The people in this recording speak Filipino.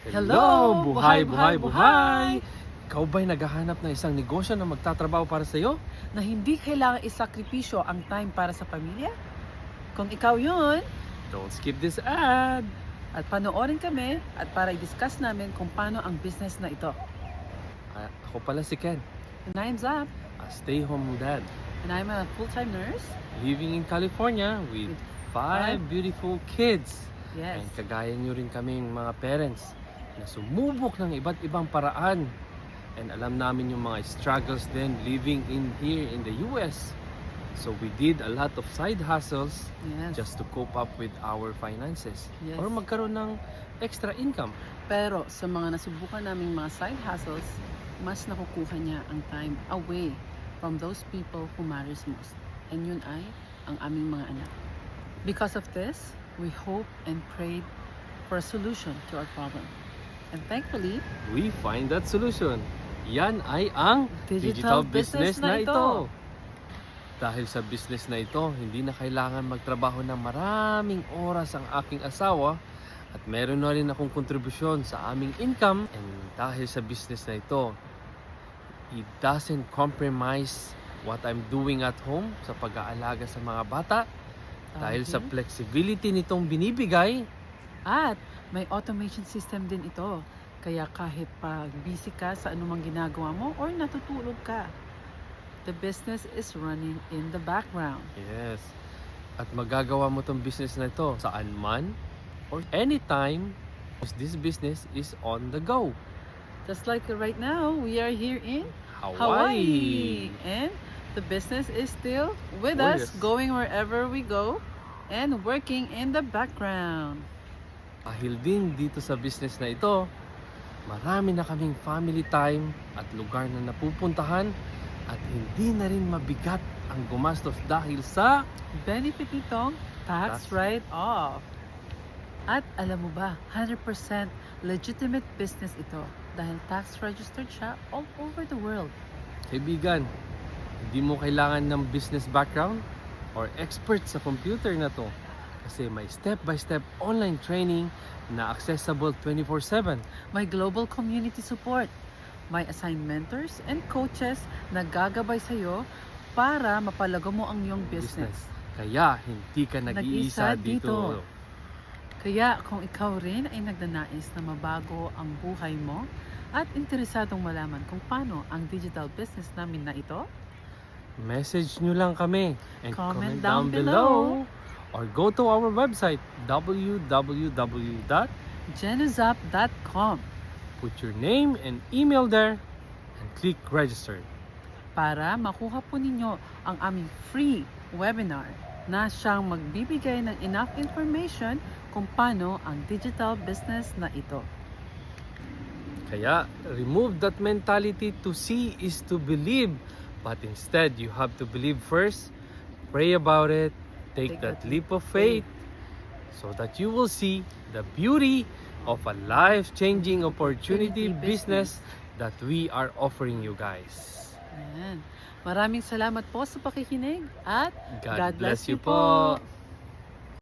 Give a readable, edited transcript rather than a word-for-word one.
Hello! Buhay, buhay, buhay! Ikaw ba'y naghahanap ng isang negosyo na magtatrabaho para sa iyo? Na hindi kailangan isakripisyo ang time para sa pamilya? Kung ikaw yun, Don't skip this ad! at panoorin kami at para i-discuss namin kung paano ang business na ito. Ako pala si Ken, And I'm Zap, a stay-home dad, and I'm a full-time nurse. living in California with five 5 beautiful kids. Yes. And kagaya nyo rin kaming mga parents na sumubok ng iba't ibang paraan. And alam namin yung mga struggles din living in here in the US. So we did a lot of side hustles Yes. just to cope up with our finances. Yes. Or magkaroon ng extra income. Pero sa mga nasubukan naming mga side hustles, mas nakukuha niya ang time away from those people who matters most. And yun ay ang aming mga anak. Because of this, we hope and prayed for a solution to our problem. And thankfully, We find that solution. Yan ay ang digital business na ito. Dahil sa business na ito, hindi na kailangan magtrabaho ng maraming oras ang aking asawa at meron na rin akong kontribusyon sa aming income. And dahil sa business na ito, it doesn't compromise what I'm doing at home sa pag-aalaga sa mga bata. Dahil sa Okay. flexibility nitong binibigay, At may automation system din ito. Kaya kahit pag busy ka sa anumang ginagawa mo or natutulog ka, the business is running in the background. yes, at magagawa mo tong business na ito saan man or anytime because this business is on the go. Just like right now, we are here in Hawaii! And the business is still with Oh, us, yes. going wherever we go and working in the background. Dahil din dito sa business na ito, marami na kaming family time at lugar na napupuntahan at hindi na rin mabigat ang gumastos dahil sa Benefit nitong tax Tax. write-off. At alam mo ba, 100% legitimate business ito dahil tax registered siya all over the world. kaibigan. Hindi mo kailangan ng business background or expert sa computer na to. Kasi may step-by-step online training na accessible 24/7. May global community support. May assigned mentors and coaches na gagabay sa'yo para mapalago mo ang iyong business. Kaya hindi ka Nag-iisa nag-iisa dito. dito. Kaya kung ikaw rin ay nagnanais na mabago ang buhay mo at interesadong malaman kung paano ang digital business namin na ito, Message nyo lang kami and comment down below. Or go to our website www. genuzap.com Put your name and email there and click register. para makuha po ninyo ang aming free webinar na siyang magbibigay ng enough information kung paano ang digital business na ito. Kaya remove that mentality to see is to believe. But instead, you have to believe first, pray about it, take that leap of faith so that you will see the beauty of a life-changing opportunity business that we are offering you guys. Ayan. Maraming salamat po sa pakikinig at God bless you po.